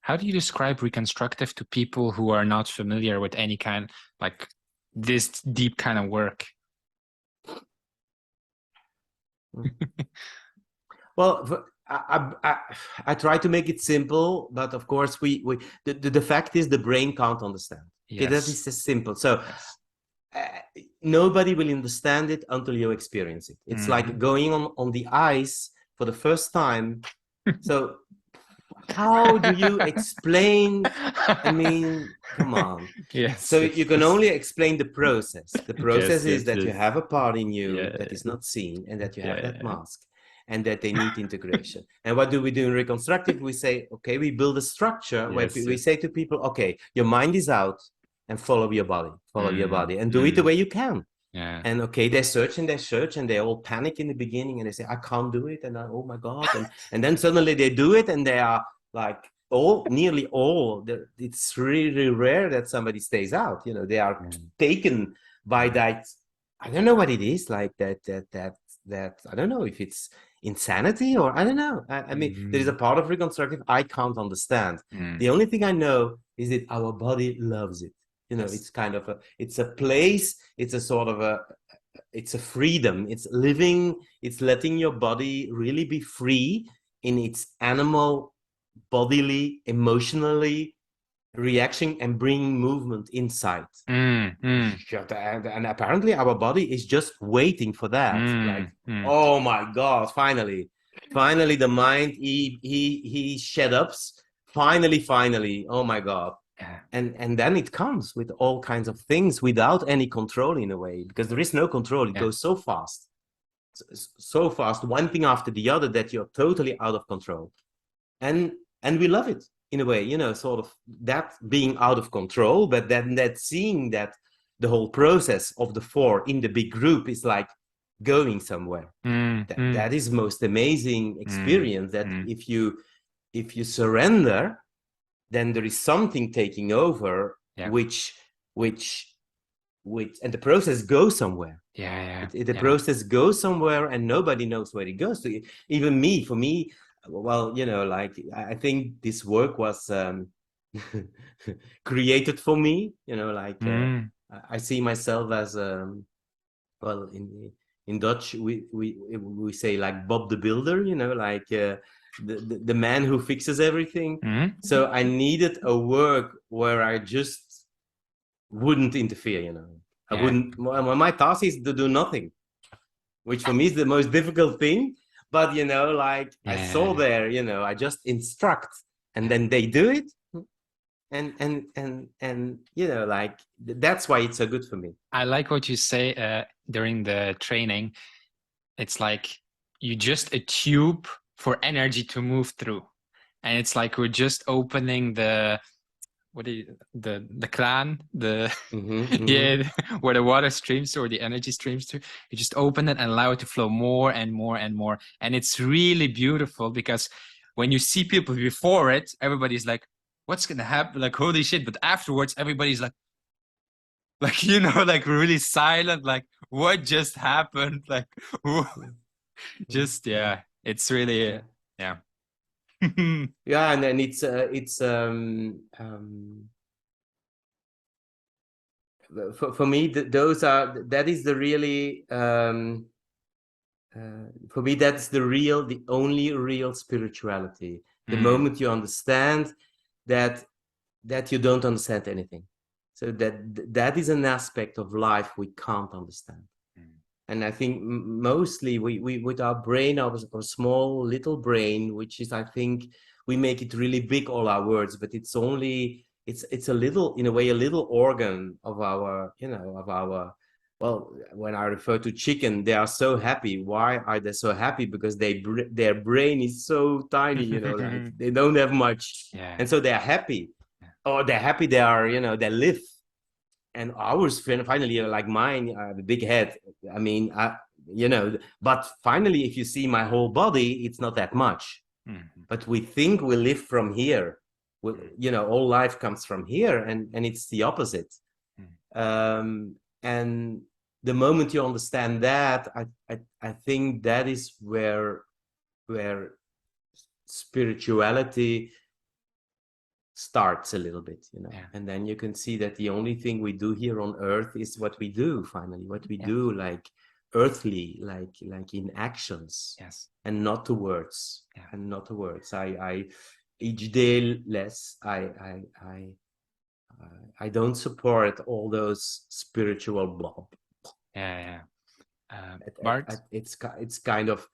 How do you describe reconstructive to people who are not familiar with any kind, like this deep kind of work? Well, I try to make it simple, but of course, the fact is the brain can't understand. Okay, that Yes. is just simple. So Yes. uh, nobody will understand it until you experience it. It's like Hmm. going on the ice for the first time. So how do you explain? I mean, come on. Yes, So you can yes, only explain the process. The process yes, is yes, that you yes. have a part in you Yeah, that is not seen and that you yeah, have that yeah. mask and that they need integration. And what do we do in reconstructive? We say, okay, we build a structure where Yes, we yes. say to people, okay, your mind is out and follow your body and do it the Mm. way you can. Yeah. And okay, they search and they all panic in the beginning and they say, I can't do it. And oh my God. And then suddenly they do it and they are like nearly all, it's really rare that somebody stays out. You know, they are Mm. taken by Mm. that. I don't know what it is like that. I don't know if it's insanity or I don't know. I mean, there is a Mm. part of reconstructive I can't understand. Mm. The only thing I know is that our body loves it. You know, Yes. it's kind of it's a place, it's a sort of it's a freedom, it's living, it's letting your body really be free in its animal, bodily, emotionally reaction and bringing movement inside. Mm. Mm. And apparently our body is just waiting for that. Like, Mm. Mm. oh my God, finally the mind, he shed ups. Finally, oh my God. Yeah. And then it comes with all kinds of things without any control in a way, because there is no control. It Yeah. goes so fast, so fast, one thing after the other that you're totally out of control. And we love it in a way, you know, sort of that being out of control, but then that seeing that the whole process of the four in the big group is like going somewhere. Mm. Mm. That is most amazing Mm. experience, that Mm. if you surrender, then there is something taking over, Yeah. which and the process goes somewhere. Yeah. Yeah. The Yeah. process goes somewhere and nobody knows where it goes to. Even me, for me, well, you know, like I think this work was created for me, you know, like Mm. I see myself as well, in Dutch we say like Bob the Builder, you know, like the man who fixes everything. Mm. So I needed a work where I just wouldn't interfere, you know. I Yeah. wouldn't. My task is to do nothing, which for me is the most difficult thing. But you know, like I saw Yeah. there, you know, I just instruct, and Yeah. then they do it, and you know, like that's why it's so good for me. I like what you say during the training. It's like you just a tube for energy to move through. And it's like we're just opening the what do you the craan, the Mm-hmm, mm-hmm. yeah, where the water streams to or the energy streams to. You just open it and allow it to flow more and more and more. And it's really beautiful because when you see people before it, everybody's like, what's gonna happen? Like, holy shit. But afterwards, everybody's like, you know, like really silent, like what just happened? Like just yeah, it's really Yeah, yeah. yeah, and then it's for me those are that is the really for me that's the only real spirituality, the Mm, moment you understand that you don't understand anything, so that is an aspect of life we can't understand. mm, And I think mostly we with our brain, our small little brain, which is, I think, we make it really big, all our words, but it's only it's a little, in a way, a little organ of our, you know, of our, well, when I refer to chicken, they are so happy. Why are they so happy? Because their brain is so tiny, you know, like they don't have much, yeah, and so they're happy. yeah. Or they're happy, they are, you know, they live. And ours finally, like mine, the big head, I mean, you know, but finally if you see my whole body, it's not that much. Mhm, But we think we live from here. mm, You know, all life comes from here, and it's the opposite. mm, And the moment you understand that, I think that is where spirituality starts a little bit, Yeah. and then you can see that the only thing we do here on earth is what we do finally, what we Yeah. do, like earthly, like in actions, Yes. and not to words. Yeah. And not to words. I each day less, I don't support all those spiritual blob. Yeah. Bart? It's kind of,